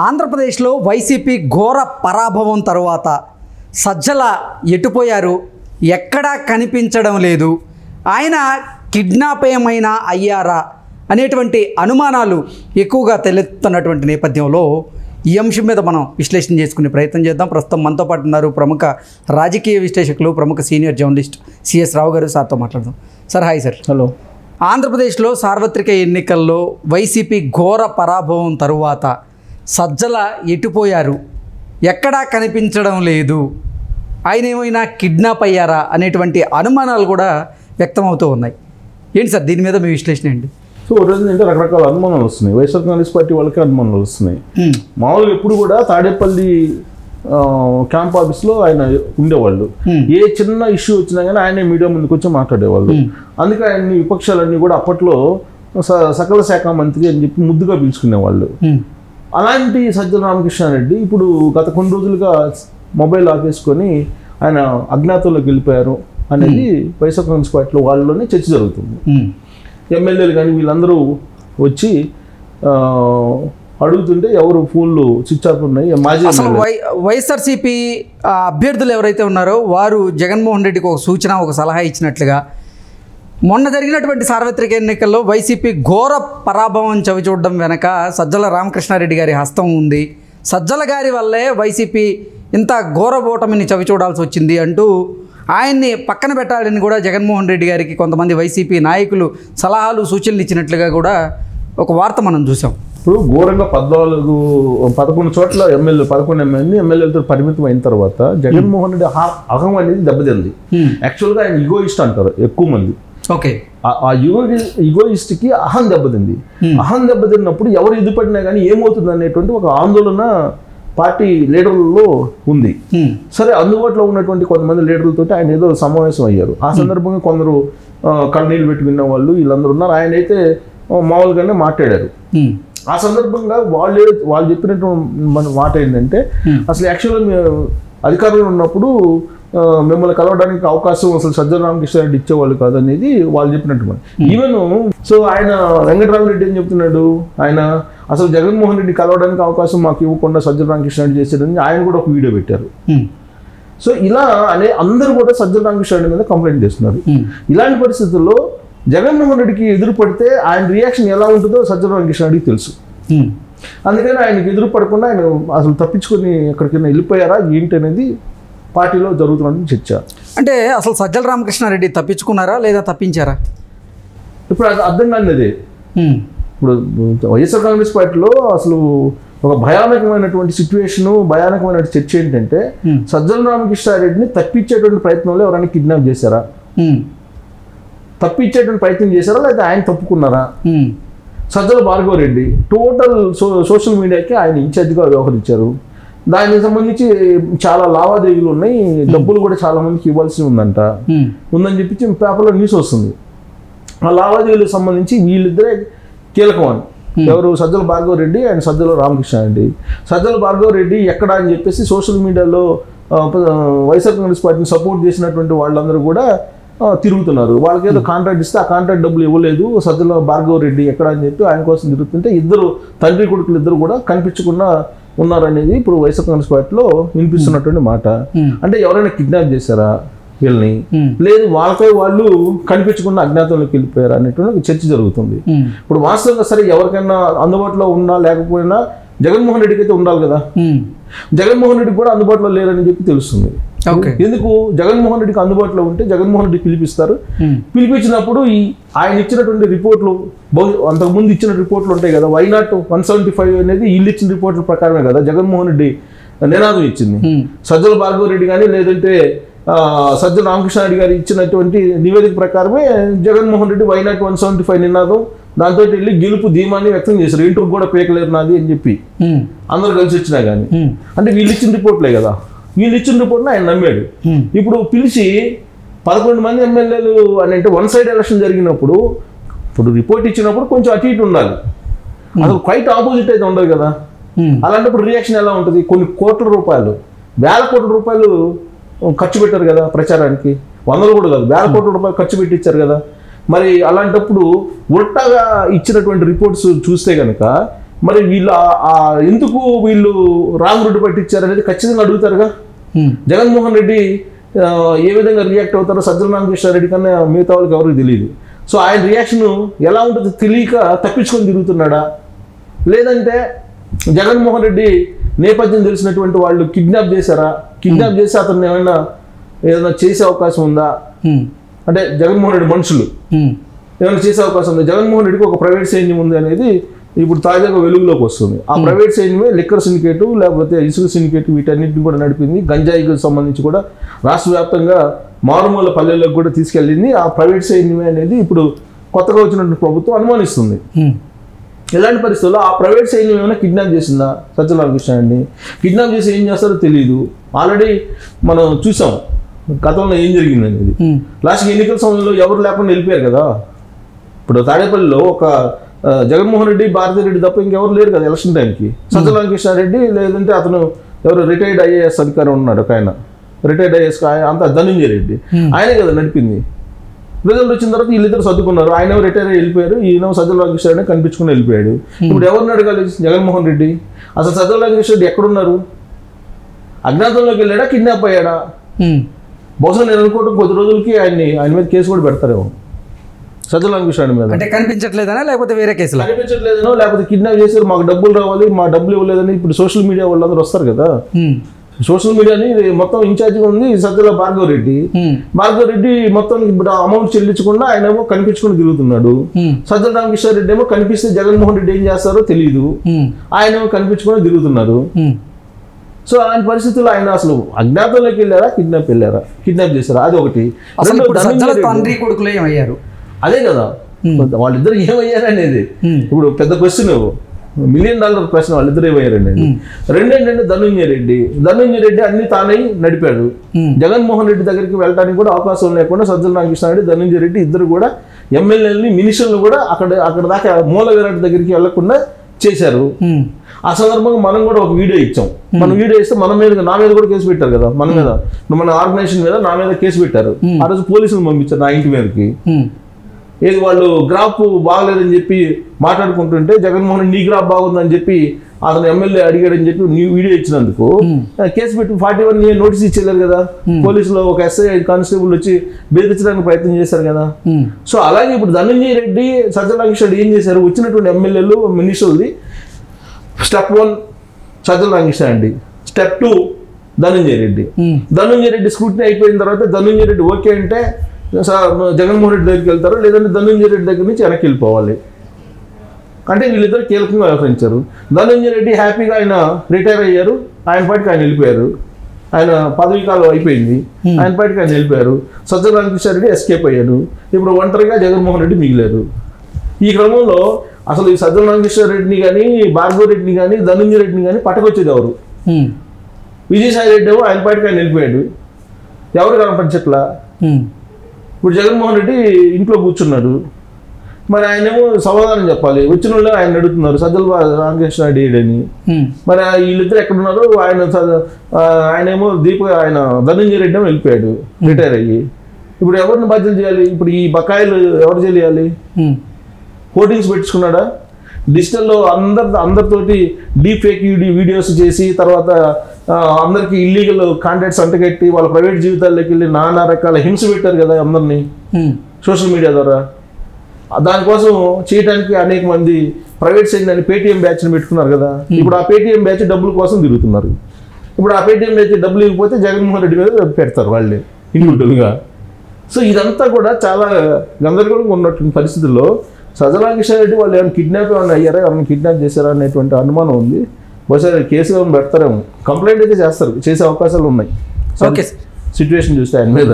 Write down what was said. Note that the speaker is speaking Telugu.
ఆంధ్రప్రదేశ్లో వైసీపీ ఘోర పరాభవం తరువాత సజ్జల ఎటుపోయారు, ఎక్కడా కనిపించడం లేదు, ఆయన కిడ్నాప్ ఏమైనా అయ్యారా అనేటువంటి అనుమానాలు ఎక్కువగా తలెత్తుతున్నటువంటి నేపథ్యంలో ఈ అంశం మీద మనం విశ్లేషణ చేసుకునే ప్రయత్నం చేద్దాం. ప్రస్తుతం మనతో పాటు ఉన్నారు ప్రముఖ రాజకీయ విశ్లేషకులు, ప్రముఖ సీనియర్ జర్నలిస్ట్ సిఎస్ రావు గారు. సార్తో మాట్లాడదాం. Sir hi sir. హలో. ఆంధ్రప్రదేశ్లో సార్వత్రిక ఎన్నికల్లో వైసీపీ ఘోర పరాభవం తరువాత సజ్జల ఎటుపోయారు, ఎక్కడా కనిపించడం లేదు, ఆయన ఏమైనా కిడ్నాప్ అయ్యారా అనేటువంటి అనుమానాలు కూడా వ్యక్తమవుతూ ఉన్నాయి. ఏంటి సార్ దీని మీద మీ విశ్లేషణ ఏంటి? సో ఏంటంటే రకరకాల అనుమానాలు వస్తున్నాయి. వైఎస్ఆర్ కాంగ్రెస్ పార్టీ వాళ్ళకి అనుమానాలు వస్తున్నాయి. మామూలుగా ఎప్పుడు కూడా తాడేపల్లి క్యాంప్ ఆఫీస్లో ఆయన ఉండేవాళ్ళు. ఏ చిన్న ఇష్యూ వచ్చినా కానీ ఆయనే మీడియా ముందుకు వచ్చి మాట్లాడేవాళ్ళు. అందుకే ఆయన్ని విపక్షాలన్నీ కూడా అప్పట్లో సకల శాఖ మంత్రి అని చెప్పి ముద్దుగా పిలుచుకునేవాళ్ళు. అలాంటి సజ్జల రామకృష్ణారెడ్డి ఇప్పుడు గత కొన్ని రోజులుగా మొబైల్ ఆపేసుకొని ఆయన అజ్ఞాతంలోకి వెళ్ళిపోయారు అనేది వైఎస్ఆర్ కాంగ్రెస్ పార్టీలో వాళ్ళలోనే చర్చ జరుగుతుంది. ఎమ్మెల్యేలు కానీ వీళ్ళందరూ వచ్చి అడుగుతుంటే ఎవరు ఫోన్లు స్విచ్ ఆఫ్ ఉన్నాయి. మాజీ వైఎస్ఆర్సీపీ అభ్యర్థులు ఎవరైతే ఉన్నారో వారు జగన్మోహన్ రెడ్డికి ఒక సూచన, ఒక సలహా ఇచ్చినట్లుగా మొన్న జరిగినటువంటి సార్వత్రిక ఎన్నికల్లో వైసీపీ ఘోర పరాభవం చవిచూడడం వెనక సజ్జల రామకృష్ణారెడ్డి గారి హస్తం ఉంది, సజ్జల గారి వల్లే వైసీపీ ఇంత ఘోర ఓటమిని చవిచూడాల్సి వచ్చింది అంటూ ఆయన్ని పక్కన పెట్టాలని కూడా జగన్మోహన్ రెడ్డి గారికి కొంతమంది వైసీపీ నాయకులు సలహాలు, సూచనలు ఇచ్చినట్లుగా కూడా ఒక వార్త మనం చూసాం. ఇప్పుడు ఘోరంగా 11 చోట్ల ఎమ్మెల్యేలతో పరిమితం అయిన తర్వాత జగన్మోహన్ రెడ్డి అహం అనేది దెబ్బతింది. యాక్చువల్గా ఆయన ఈగోయిస్ట్ అంటారు ఎక్కువ మంది. ఓకే, ఆ ఈగోయిస్ట్కి అహం దెబ్బతింది. అహం దెబ్బతిన్నప్పుడు ఎవరు ఎదుపడినా కానీ ఏమవుతుంది అనేటువంటి ఒక ఆందోళన పార్టీ లీడర్లలో ఉంది. సరే, అందుబాటులో ఉన్నటువంటి కొంతమంది లీడర్లతో ఆయన ఏదో సమావేశం అయ్యారు. ఆ సందర్భంగా కొందరు కన్నీళ్ళు పెట్టుకున్న వాళ్ళు వీళ్ళందరూ ఉన్నారు. ఆయన అయితే మామూలుగానే మాట్లాడారు. ఆ సందర్భంగా వాళ్ళు చెప్పినటువంటి మాట ఏంటంటే, అసలు యాక్చువల్గా అధికారంలో ఉన్నప్పుడు మిమ్మల్ని కలవడానికి అవకాశం అసలు సజ్జల రామకృష్ణారెడ్డి ఇచ్చేవాళ్ళు కాదు అనేది వాళ్ళు చెప్పినట్టు. ఈవెన్ సో ఆయన వెంకటరామరెడ్డి ఏం చెప్తున్నాడు, ఆయన అసలు జగన్మోహన్ రెడ్డి కలవడానికి అవకాశం మాకు ఇవ్వకుండా సజ్జల రామకృష్ణారెడ్డి చేశాడని ఆయన కూడా ఒక వీడియో పెట్టారు. సో ఇలా అందరూ కూడా సజ్జల రామకృష్ణారెడ్డి మీద కంప్లైంట్ చేస్తున్నారు. ఇలాంటి పరిస్థితుల్లో జగన్మోహన్ రెడ్డికి ఎదురు పడితే ఆయన రియాక్షన్ ఎలా ఉంటుందో సజ్జల రామకృష్ణారెడ్డికి తెలుసు. అందుకని ఆయనకి ఎదురు పడకుండా ఆయన అసలు తప్పించుకొని ఎక్కడికైనా వెళ్ళిపోయారా ఏంటి అనేది పార్టీలో జరుగుతున్న చర్చ. అంటే అసలు సజ్జల రామకృష్ణారెడ్డి తప్పించుకున్నారా లేదా తప్పించారా? ఇప్పుడు అది అర్థం కానిదే. ఇప్పుడు వైఎస్ఆర్ కాంగ్రెస్ పార్టీలో అసలు ఒక భయానకమైనటువంటి సిచ్యువేషను, భయానకమైన చర్చ ఏంటంటే, సజ్జల రామకృష్ణారెడ్డిని తప్పించేటువంటి ప్రయత్నంలో ఎవరైనా కిడ్నాప్ చేశారా, తప్పించేటువంటి ప్రయత్నం చేశారా, లేదా ఆయన తప్పుకున్నారా? సజ్జల భార్గవ రెడ్డి టోటల్ సోషల్ మీడియాకి ఆయన ఇన్ఛార్జిగా వ్యవహరించారు. దానికి సంబంధించి చాలా లావాదేవీలు ఉన్నాయి, డబ్బులు కూడా చాలా మందికి ఇవ్వాల్సి ఉందని చెప్పి పేపర్లో న్యూస్ వస్తుంది. ఆ లావాదేవీలకు సంబంధించి వీళ్ళిద్దరే కీలకం అని. ఎవరు? సజ్జల భార్గవ రెడ్డి అండ్ సజ్జల రామకృష్ణారెడ్డి. సజ్జల భార్గవ రెడ్డి ఎక్కడ అని చెప్పేసి సోషల్ మీడియాలో వైఎస్ఆర్ కాంగ్రెస్ పార్టీని సపోర్ట్ చేసినటువంటి వాళ్ళందరూ కూడా తిరుగుతున్నారు. వాళ్ళకి ఏదో కాంట్రాక్ట్ ఇస్తే ఆ కాంట్రాక్ట్ డబ్బులు ఇవ్వలేదు, సజ్జల భార్గవ రెడ్డి ఎక్కడ అని చెప్పి ఆయన కోసం తిరుగుతుంటే ఇద్దరు తండ్రి కొడుకులు ఇద్దరు కూడా కనిపించకుండా ఉన్నారనేది ఇప్పుడు వైఎస్ఆర్ కాంగ్రెస్ పార్టీలో వినిపిస్తున్నటువంటి మాట. అంటే ఎవరైనా కిడ్నాప్ చేశారా వీళ్ళని, లేదు వాళ్ళపై వాళ్ళు కనిపించకుండా అజ్ఞాతంలోకి వెళ్ళిపోయారు అనేటువంటి చర్చ జరుగుతుంది. ఇప్పుడు వాస్తవంగా సరే ఎవరికైనా అందుబాటులో ఉన్నా లేకపోయినా జగన్మోహన్ రెడ్డికి అయితే ఉండాలి కదా. జగన్మోహన్ రెడ్డికి కూడా అందుబాటులో లేరని చెప్పి తెలుస్తుంది. ఎందుకు? జగన్మోహన్ రెడ్డికి అందుబాటులో ఉంటే జగన్మోహన్ రెడ్డి పిలిపిస్తారు. పిలిపించినప్పుడు ఆయన ఇచ్చినటువంటి రిపోర్ట్లు, అంతకుముందు ఇచ్చిన రిపోర్ట్లు ఉంటాయి కదా, వైనాట్ 175 అనేది వీళ్ళు ఇచ్చిన రిపోర్ట్ల ప్రకారమే కదా జగన్మోహన్ రెడ్డి నినాదం ఇచ్చింది. సజ్జల భార్గవ రెడ్డి కానీ లేదంటే సజ్జల రామకృష్ణారెడ్డి గారు ఇచ్చినటువంటి నివేదిక ప్రకారమే జగన్మోహన్ రెడ్డి వైనాట్ 175 నినాదం, దాంతో వెళ్ళి గెలుపు ధీమాన్ని వ్యక్తం చేశారు. ఇంటర్కి కూడా పేకలేరు నాది అని చెప్పి అందరూ కలిసి వచ్చినా కానీ. అంటే వీళ్ళు ఇచ్చిన రిపోర్ట్లే కదా, వీళ్ళు ఇచ్చిన రిపోర్ట్ని ఆయన నమ్మాడు. ఇప్పుడు పిలిచి 11 మంది ఎమ్మెల్యేలు అని అంటే వన్ సైడ్ ఎలక్షన్ జరిగినప్పుడు, ఇప్పుడు రిపోర్ట్ ఇచ్చినప్పుడు కొంచెం అటు ఇటు ఉండాలి, అసలు క్వైట్ ఆపోజిట్ అయితే ఉండదు కదా. అలాంటప్పుడు రియాక్షన్ ఎలా ఉంటుంది? కొన్ని కోట్ల రూపాయలు, వేల కోట్ల రూపాయలు ఖర్చు పెట్టారు కదా ప్రచారానికి, 100 కూడా కాదు, వేల కోట్ల రూపాయలు ఖర్చు పెట్టించారు కదా. మరి అలాంటప్పుడు ఉల్టాగా ఇచ్చినటువంటి రిపోర్ట్స్ చూస్తే కనుక మరి వీళ్ళు ఎందుకు వీళ్ళు రామరెడ్డి పట్టించారు అనేది ఖచ్చితంగా అడుగుతారుగా. జగన్మోహన్ రెడ్డి ఏ విధంగా రియాక్ట్ అవుతారో సజ్జల రామకృష్ణారెడ్డి కన్నా మిగతా వాళ్ళకి ఎవరికి తెలియదు. సో ఆయన రియాక్షన్ ఎలా ఉంటుందో తెలియక తప్పించుకొని తిరుగుతున్నాడా, లేదంటే జగన్మోహన్ రెడ్డి నేపథ్యం తెలిసినటువంటి వాళ్ళు కిడ్నాప్ చేశారా, కిడ్నాప్ చేసి అతన్ని ఏదైనా చేసే అవకాశం ఉందా, అంటే జగన్మోహన్ రెడ్డి మనుషులు ఏమైనా చేసే అవకాశం ఉందా, జగన్మోహన్ రెడ్డికి ఒక ప్రైవేట్ సైన్యం ఉంది అనేది ఇప్పుడు తాజాగా వెలుగులోకి వస్తుంది. ఆ ప్రైవేట్ సైన్యమే లిక్కర్ సిండికేటు లేకపోతే ఇసుక సిండికేట్ వీటన్నిటిని కూడా నడిపింది. గంజాయికి సంబంధించి కూడా రాష్ట్ర వ్యాప్తంగా మారుమూల పల్లెల్లోకి కూడా తీసుకెళ్ళింది ఆ ప్రైవేట్ సైన్యమే అనేది ఇప్పుడు కొత్తగా వచ్చినటువంటి ప్రభుత్వం అనుమానిస్తుంది. ఇలాంటి పరిస్థితుల్లో ఆ ప్రైవేట్ సైన్యం ఏమైనా కిడ్నాప్ చేసిందా సజ్జల రామకృష్ణారెడ్డి? కిడ్నాప్ చేసి ఏం చేస్తారో తెలియదు. ఆల్రెడీ మనం చూసాం గతంలో ఏం జరిగింది అనేది. లాస్ట్కి ఎన్నికల సమయంలో ఎవరు లేకుండా వెళ్ళిపోయారు కదా. ఇప్పుడు తాడేపల్లిలో ఒక జగన్మోహన్ రెడ్డి, భారతిరెడ్డి తప్ప ఇంకెవరు లేరు కదా ఎలక్షన్ టైంకి. సజ్జల రామకృష్ణారెడ్డి లేదంటే అతను ఎవరు రిటైర్డ్ ఐఏఎస్ అధికారి ఉన్నాడు ఒక ఆయన, రిటైర్డ్ ఐఏఎస్ అంత ధనంజయ రెడ్డి, ఆయనే కదా నడిపింది. రిజల్ట్ వచ్చిన తర్వాత వీళ్ళిద్దరు సర్దుకున్నారు. ఆయన రిటైర్ అయ్యి వెళ్ళిపోయారు, ఈయన సజ్జల రామకృష్ణారెడ్డి కనిపించుకుని వెళ్ళిపోయాడు. ఇప్పుడు ఎవరిని అడగాలి జగన్మోహన్ రెడ్డి? అసలు సజ్జల రామకృష్ణారెడ్డి ఎక్కడున్నారు? అజ్ఞాతంలోకి వెళ్ళాడా, కిడ్నాప్ అయ్యాడా? బహుశా నేను అనుకోవడం కొద్ది రోజులకి ఆయన మీద కేసు కూడా పెడతారేమో సజ్జల రామకృష్ణారెడ్డి మీద. అంటే కనిపించట్లేదనా లేకపోతే వేరే కేసులు? కనిపించట్లేదనో లేకపోతే కిడ్నాప్ చేశారు, మాకు డబ్బులు రావాలి, మా డబ్బులు ఇవ్వలేదని ఇప్పుడు సోషల్ మీడియా వాళ్ళందరూ వస్తారు కదా. సోషల్ మీడియాని మొత్తం ఇన్ఛార్జిగా ఉంది సజ్జల భార్గవ రెడ్డి. భార్గవ రెడ్డి మొత్తం ఇప్పుడు అమౌంట్ చెల్లించకుండా ఆయన ఏమో కనిపించుకుని తిరుగుతున్నాడు. సజ్జల రామకృష్ణారెడ్డి ఏమో కనిపిస్తే జగన్మోహన్ రెడ్డి ఏం చేస్తారో తెలియదు, ఆయన ఏమో కనిపించుకుని తిరుగుతున్నారు. సో అలాంటి పరిస్థితుల్లో ఆయన అసలు అజ్ఞాతంలోకి వెళ్ళారా, కిడ్నాప్ చేశారా? అది ఒకటి. తండ్రి కొడుకులు ఏమయ్యారు? అదే కదా, వాళ్ళిద్దరు ఏమయ్యారు అనేది ఇప్పుడు పెద్ద క్వశ్చన్, $1 మిలియన్ ప్రశ్న. వాళ్ళిద్దరు ఏమయ్యారు అనేది. రెండేంటంటే ధనంజయ రెడ్డి అన్ని తానై నడిపాడు. జగన్మోహన్ రెడ్డి దగ్గరికి వెళ్ళడానికి కూడా అవకాశం లేకుండా సజ్జల రామకృష్ణారెడ్డి, ధనంజయ రెడ్డి ఇద్దరు కూడా ఎమ్మెల్యేలని, మినిస్టర్లు కూడా అక్కడ దాకా మూల విరాట్ దగ్గరికి వెళ్లకుండా చేశారు. ఆ సందర్భంగా మనం కూడా ఒక వీడియో ఇచ్చాం. మనం వీడియో ఇస్తే నా మీద కూడా కేసు పెట్టారు కదా, మన ఆర్గనైజేషన్ మీద నా మీద కేసు పెట్టారు. ఆ రోజు పోలీసులు పంపించారు నా ఇంటి మీదకి. ఏది వాళ్ళు గ్రాఫ్ బాగలేదని చెప్పి మాట్లాడుకుంటుంటే జగన్మోహన్ రెడ్డి నీ గ్రాఫ్ బాగుందని చెప్పి అతను ఎమ్మెల్యే అడిగాడని చెప్పి నీ వీడియో ఇచ్చినందుకు కేసు పెట్టి 41 నోటీస్ ఇచ్చేయారు కదా. పోలీసులు ఒక SI కానిస్టేబుల్ వచ్చి బెదిరించడానికి ప్రయత్నం చేశారు కదా. సో అలాగే ఇప్పుడు ధనంజయ రెడ్డి, సజ్జల రామకృష్ణారెడ్డి ఏం చేశారు? వచ్చినటువంటి ఎమ్మెల్యేలు, మినిస్టర్ది step 1 Sajjala Ramakrishna Reddy, step 2 Dhananjaya Reddy scrutiny అయిపోయిన తర్వాత ధనంజయ రెడ్డి ఓకే అంటే జగన్మోహన్ రెడ్డి దగ్గరికి వెళ్తారు, లేదంటే ధనంజయ రెడ్డి దగ్గర నుంచి వెనక్కి వెళ్ళిపోవాలి. అంటే వీళ్ళిద్దరు కీలకంగా వ్యవహరించారు. ధనంజయ రెడ్డి హ్యాపీగా ఆయన రిటైర్ అయ్యారు, ఆయన పాటికి ఆయన వెళ్ళిపోయారు, ఆయన పదవీ కాలం అయిపోయింది, ఆయన పాటికి ఆయన వెళ్ళిపోయారు. సజ్జల రామకృష్ణారెడ్డి ఎస్కేప్ అయ్యారు. ఇప్పుడు ఒంటరిగా జగన్మోహన్ రెడ్డి మిగిలారు. ఈ క్రమంలో అసలు ఈ సజ్జల రామకృష్ణారెడ్డిని కానీ, భార్గవ రెడ్డిని కానీ, ధనంజయ రెడ్డిని కానీ పట్టుకొచ్చేది ఎవరు? విజయసాయి రెడ్డి ఏమో ఆయన పాటికి ఆయన వెళ్ళిపోయాడు, ఎవరు కనపడించట్లా. ఇప్పుడు జగన్మోహన్ రెడ్డి ఇంట్లో కూర్చున్నాడు, మరి ఆయనేమో సమాధానం చెప్పాలి. వచ్చిన వాళ్ళు ఆయన అడుగుతున్నారు సజ్జల రామకృష్ణారెడ్డి ఏడని. మరి వీళ్ళిద్దరు ఎక్కడున్నారు? ఆయనేమో ఆయన ధనంజయ రెడ్డి ఏమో వెళ్ళిపోయాడు రిటైర్ అయ్యి. ఇప్పుడు ఎవరిని బాధ్యత చేయాలి? ఇప్పుడు ఈ బకాయిలు ఎవరు చేయాలి? హోర్డింగ్స్ పెట్టించుకున్నాడా? డిజిటల్లో అందరితోటి డీప్ ఫేక్ వీడియోస్ చేసి తర్వాత అందరికి ఇల్లీగల్ కాంటాక్ట్స్ అంటగట్టి వాళ్ళ ప్రైవేట్ జీవితాల్లోకి వెళ్ళి నానా రకాల హింస పెట్టారు కదా అందరినీ సోషల్ మీడియా ద్వారా. దానికోసం చేయడానికి అనేక మంది ప్రైవేట్ సైన్యాన్ని పేటీఎం బ్యాచ్ని పెట్టుకున్నారు కదా. ఇప్పుడు ఆ పేటీఎం బ్యాచ్ డబ్బుల కోసం తిరుగుతున్నారు. ఇప్పుడు ఆ పేటీఎం బ్యాచ్ డబ్బులు ఇవ్వకపోతే జగన్మోహన్ రెడ్డి మీద పెడతారు వాళ్ళే ఇండివిజువల్గా. సో ఇదంతా కూడా చాలా గందరగోళంగా ఉన్నటువంటి పరిస్థితుల్లో సజ్జల రామకృష్ణారెడ్డి వాళ్ళు ఏమైనా అయ్యారా, ఎవరైనా కిడ్నాప్ చేశారా అనేటువంటి అనుమానం ఉంది. బహుశా కేసు ఏమైనా పెడతారేమో, కంప్లైంట్ అయితే చేస్తారు, చేసే అవకాశాలు ఉన్నాయి సిచ్యువేషన్ చూస్తే ఆయన మీద.